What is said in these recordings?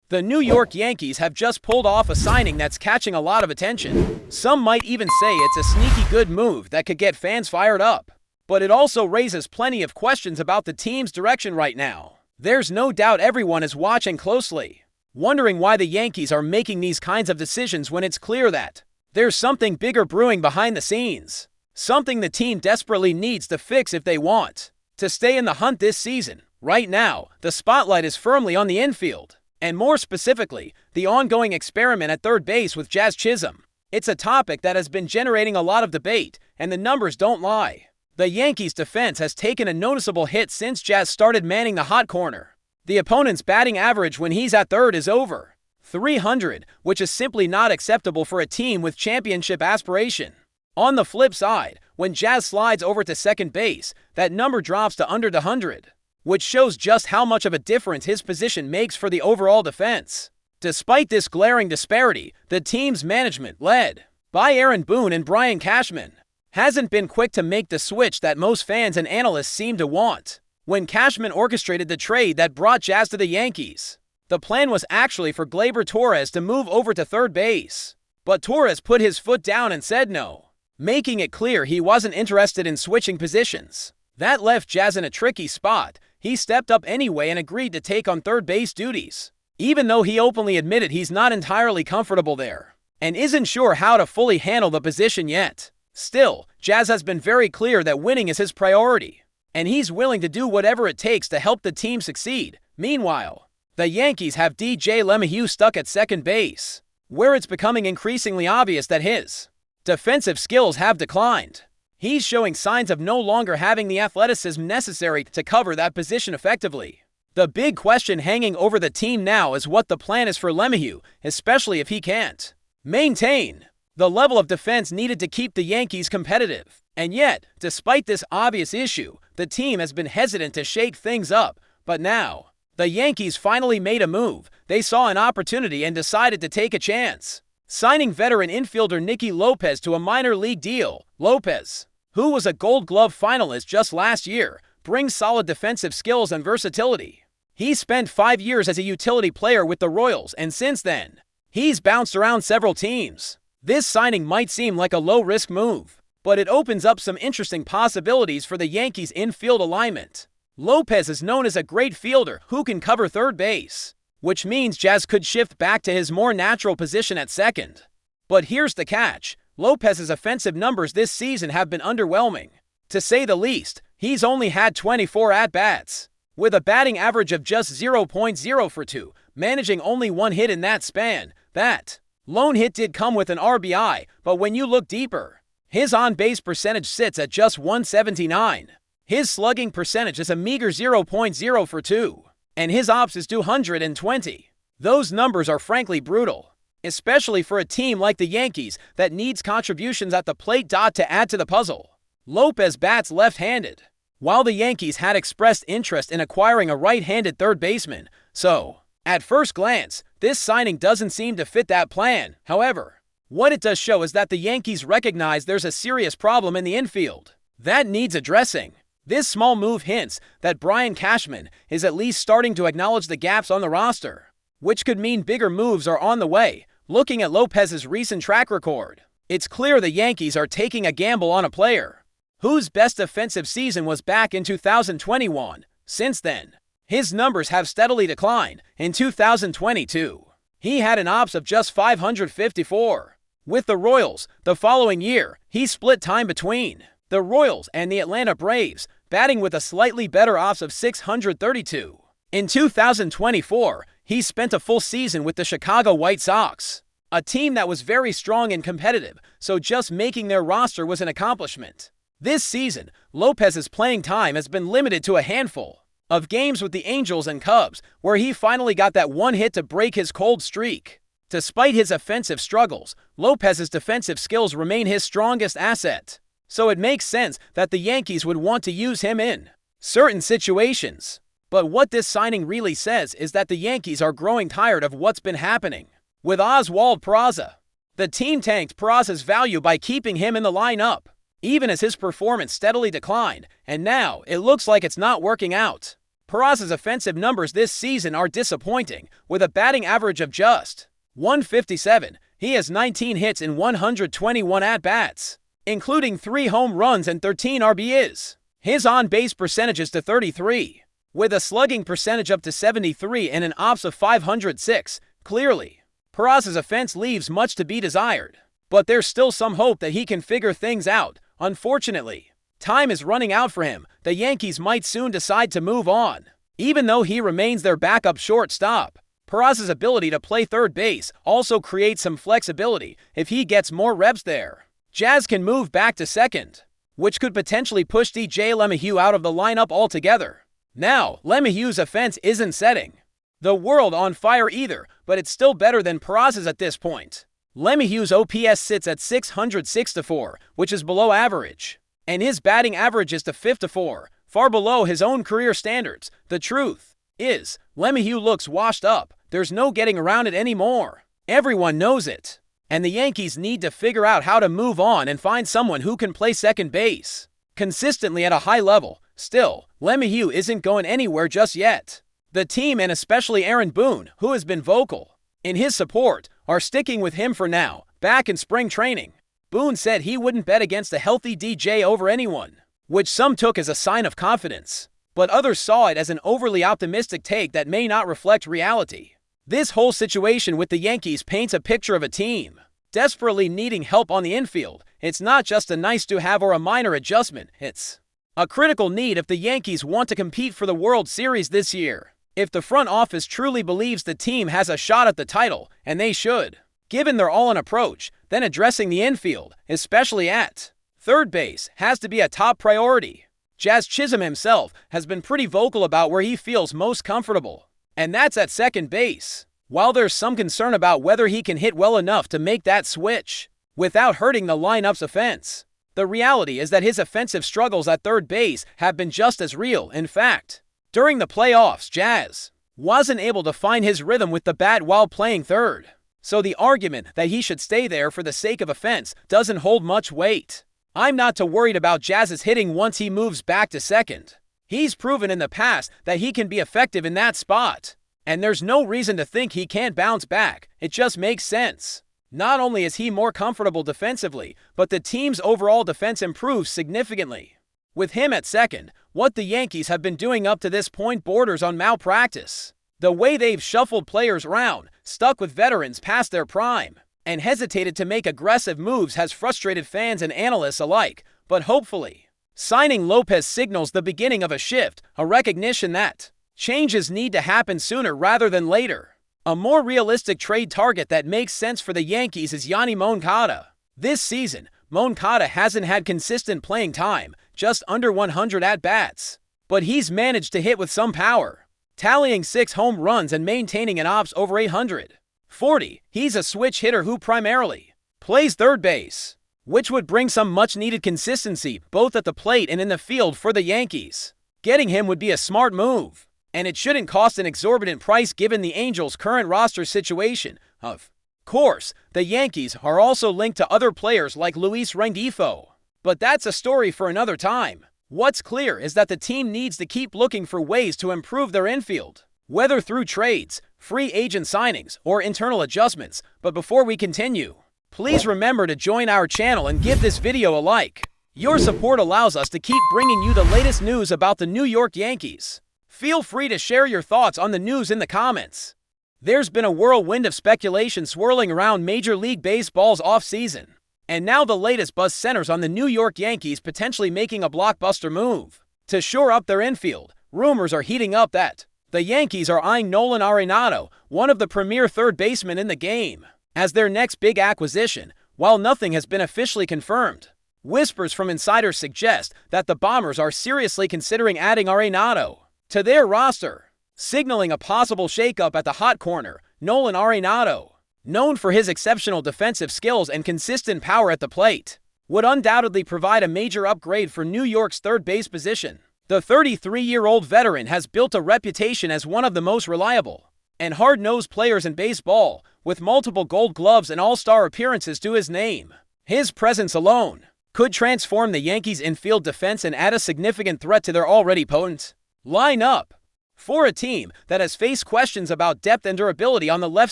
The New York Yankees have just pulled off a signing that's catching a lot of attention. Some might even say it's a sneaky good move that could get fans fired up. But it also raises plenty of questions about the team's direction right now. There's no doubt everyone is watching closely, wondering why the Yankees are making these kinds of decisions when it's clear that there's something bigger brewing behind the scenes. Something the team desperately needs to fix if they want to stay in the hunt this season. Right now, the spotlight is firmly on the infield, and more specifically, the ongoing experiment at third base with Jazz Chisholm. It's a topic that has been generating a lot of debate, and the numbers don't lie. The Yankees' defense has taken a noticeable hit since Jazz started manning the hot corner. The opponent's batting average when he's at third is over .300, which is simply not acceptable for a team with championship aspiration. On the flip side, when Jazz slides over to second base, that number drops to under .100, which shows just how much of a difference his position makes for the overall defense. Despite this glaring disparity, the team's management, led by Aaron Boone and Brian Cashman, hasn't been quick to make the switch that most fans and analysts seem to want. When Cashman orchestrated the trade that brought Jazz to the Yankees, the plan was actually for Gleyber Torres to move over to third base. But Torres put his foot down and said no, making it clear he wasn't interested in switching positions. That left Jazz in a tricky spot. He stepped up anyway and agreed to take on third base duties, even though he openly admitted he's not entirely comfortable there and isn't sure how to fully handle the position yet. Still, Jazz has been very clear that winning is his priority, and he's willing to do whatever it takes to help the team succeed. Meanwhile, the Yankees have DJ LeMahieu stuck at second base, where it's becoming increasingly obvious that his defensive skills have declined. He's showing signs of no longer having the athleticism necessary to cover that position effectively. The big question hanging over the team now is what the plan is for LeMahieu, especially if he can't maintain the level of defense needed to keep the Yankees competitive. And yet, despite this obvious issue, the team has been hesitant to shake things up. But now, the Yankees finally made a move. They saw an opportunity and decided to take a chance, signing veteran infielder Nicky Lopez to a minor league deal. Lopez, who was a Gold Glove finalist just last year, brings solid defensive skills and versatility. He spent 5 years as a utility player with the Royals, and since then, he's bounced around several teams. This signing might seem like a low-risk move, but it opens up some interesting possibilities for the Yankees' infield alignment. Lopez is known as a great fielder who can cover third base, which means Jazz could shift back to his more natural position at second. But here's the catch. Lopez's offensive numbers this season have been underwhelming. To say the least, he's only had 24 at-bats, with a batting average of just .0 for 2, managing only 1 hit in that span. That lone hit did come with an RBI, but when you look deeper, his on-base percentage sits at just .179. His slugging percentage is a meager .0 for 2, and his ops is .220. Those numbers are frankly brutal, especially for a team like the Yankees that needs contributions at the plate. To add to the puzzle, Lopez bats left-handed, while the Yankees had expressed interest in acquiring a right-handed third baseman. So, at first glance, this signing doesn't seem to fit that plan. However, what it does show is that the Yankees recognize there's a serious problem in the infield that needs addressing. This small move hints that Brian Cashman is at least starting to acknowledge the gaps on the roster, which could mean bigger moves are on the way. Looking at Lopez's recent track record, it's clear the Yankees are taking a gamble on a player whose best defensive season was back in 2021. Since then, his numbers have steadily declined. In 2022, he had an ops of just .554. With the Royals, the following year, he split time between the Royals and the Atlanta Braves, batting with a slightly better ops of .632. In 2024, he spent a full season with the Chicago White Sox, a team that was very strong and competitive, so just making their roster was an accomplishment. This season, Lopez's playing time has been limited to a handful of games with the Angels and Cubs, where he finally got that 1 hit to break his cold streak. Despite his offensive struggles, Lopez's defensive skills remain his strongest asset, so it makes sense that the Yankees would want to use him in certain situations. But what this signing really says is that the Yankees are growing tired of what's been happening with Oswald Peraza. The team tanked Peraza's value by keeping him in the lineup, even as his performance steadily declined, and now it looks like it's not working out. Peraza's offensive numbers this season are disappointing, with a batting average of just .157. He has 19 hits in 121 at-bats, including 3 home runs and 13 RBIs. His on-base percentage is .33, with a slugging percentage up to .73 and an OPS of .506. Clearly, Peraza's offense leaves much to be desired, but there's still some hope that he can figure things out. Unfortunately, time is running out for him. The Yankees might soon decide to move on. Even though he remains their backup shortstop, Peraza's ability to play third base also creates some flexibility if he gets more reps there. Jazz can move back to second, which could potentially push DJ LeMahieu out of the lineup altogether. Now, LeMahieu's offense isn't setting the world on fire either, but it's still better than Peraza's at this point. LeMahieu's OPS sits at .606, which is below average, and his batting average is .504, far below his own career standards. The truth is, LeMahieu looks washed up. There's no getting around it anymore. Everyone knows it. And the Yankees need to figure out how to move on and find someone who can play second base consistently at a high level. Still, LeMahieu isn't going anywhere just yet. The team, and especially Aaron Boone, who has been vocal in his support, are sticking with him for now. Back in spring training, Boone said he wouldn't bet against a healthy DJ over anyone, which some took as a sign of confidence, but others saw it as an overly optimistic take that may not reflect reality. This whole situation with the Yankees paints a picture of a team desperately needing help on the infield. It's not just a nice-to-have or a minor adjustment. It's a critical need if the Yankees want to compete for the World Series this year. If the front office truly believes the team has a shot at the title, and they should, given their all-in approach, then addressing the infield, especially at third base, has to be a top priority. Jazz Chisholm himself has been pretty vocal about where he feels most comfortable, and that's at second base. While there's some concern about whether he can hit well enough to make that switch without hurting the lineup's offense, the reality is that his offensive struggles at third base have been just as real. In fact, during the playoffs, Jazz wasn't able to find his rhythm with the bat while playing third. So the argument that he should stay there for the sake of offense doesn't hold much weight. I'm not too worried about Jazz's hitting once he moves back to second. He's proven in the past that he can be effective in that spot, and there's no reason to think he can't bounce back. It just makes sense. Not only is he more comfortable defensively, but the team's overall defense improves significantly. With him at second, what the Yankees have been doing up to this point borders on malpractice. The way they've shuffled players around, stuck with veterans past their prime, and hesitated to make aggressive moves has frustrated fans and analysts alike. But hopefully, signing Lopez signals the beginning of a shift, a recognition that changes need to happen sooner rather than later. A more realistic trade target that makes sense for the Yankees is Yanni Moncada. This season, Moncada hasn't had consistent playing time, just under 100 at-bats, but he's managed to hit with some power, tallying 6 home runs and maintaining an OPS over 840. He's a switch hitter who primarily plays third base, which would bring some much-needed consistency both at the plate and in the field for the Yankees. Getting him would be a smart move, and it shouldn't cost an exorbitant price given the Angels' current roster situation. Of course, the Yankees are also linked to other players like Luis Rengifo, but that's a story for another time. What's clear is that the team needs to keep looking for ways to improve their infield, whether through trades, free agent signings, or internal adjustments. But before we continue, please remember to join our channel and give this video a like. Your support allows us to keep bringing you the latest news about the New York Yankees. Feel free to share your thoughts on the news in the comments. There's been a whirlwind of speculation swirling around Major League Baseball's offseason, and now the latest buzz centers on the New York Yankees potentially making a blockbuster move to shore up their infield. Rumors are heating up that the Yankees are eyeing Nolan Arenado, one of the premier third basemen in the game, as their next big acquisition. While nothing has been officially confirmed, whispers from insiders suggest that the Bombers are seriously considering adding Arenado to their roster, signaling a possible shakeup at the hot corner. Nolan Arenado, known for his exceptional defensive skills and consistent power at the plate, would undoubtedly provide a major upgrade for New York's third base position. The 33-year-old veteran has built a reputation as one of the most reliable and hard-nosed players in baseball, with multiple Gold Gloves and All-Star appearances to his name. His presence alone could transform the Yankees' infield defense and add a significant threat to their already potent lineup. For a team that has faced questions about depth and durability on the left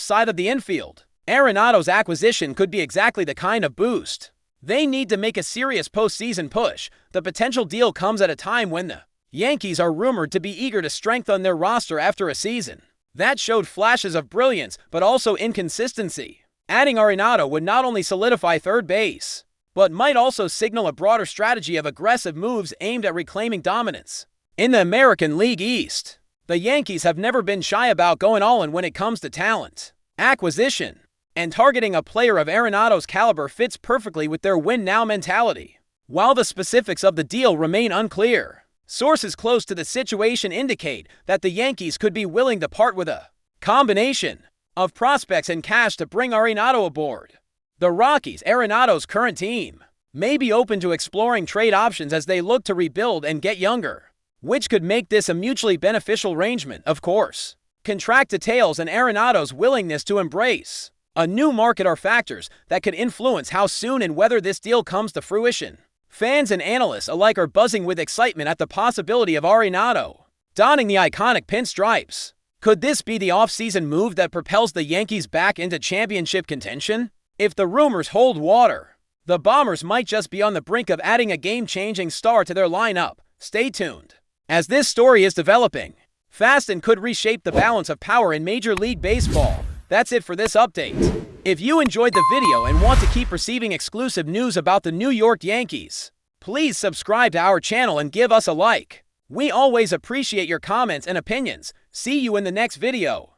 side of the infield, Arenado's acquisition could be exactly the kind of boost they need to make a serious postseason push. The potential deal comes at a time when the Yankees are rumored to be eager to strengthen their roster after a season that showed flashes of brilliance but also inconsistency. Adding Arenado would not only solidify third base, but might also signal a broader strategy of aggressive moves aimed at reclaiming dominance in the American League East. The Yankees have never been shy about going all in when it comes to talent acquisition, and targeting a player of Arenado's caliber fits perfectly with their win-now mentality. While the specifics of the deal remain unclear, sources close to the situation indicate that the Yankees could be willing to part with a combination of prospects and cash to bring Arenado aboard. The Rockies, Arenado's current team, may be open to exploring trade options as they look to rebuild and get younger, which could make this a mutually beneficial arrangement, of course. Contract details and Arenado's willingness to embrace a new market are factors that could influence how soon and whether this deal comes to fruition. Fans and analysts alike are buzzing with excitement at the possibility of Arenado donning the iconic pinstripes. Could this be the offseason move that propels the Yankees back into championship contention? If the rumors hold water, the Bombers might just be on the brink of adding a game-changing star to their lineup. Stay tuned, as this story is developing fast and could reshape the balance of power in Major League Baseball. That's it for this update. If you enjoyed the video and want to keep receiving exclusive news about the New York Yankees, please subscribe to our channel and give us a like. We always appreciate your comments and opinions. See you in the next video.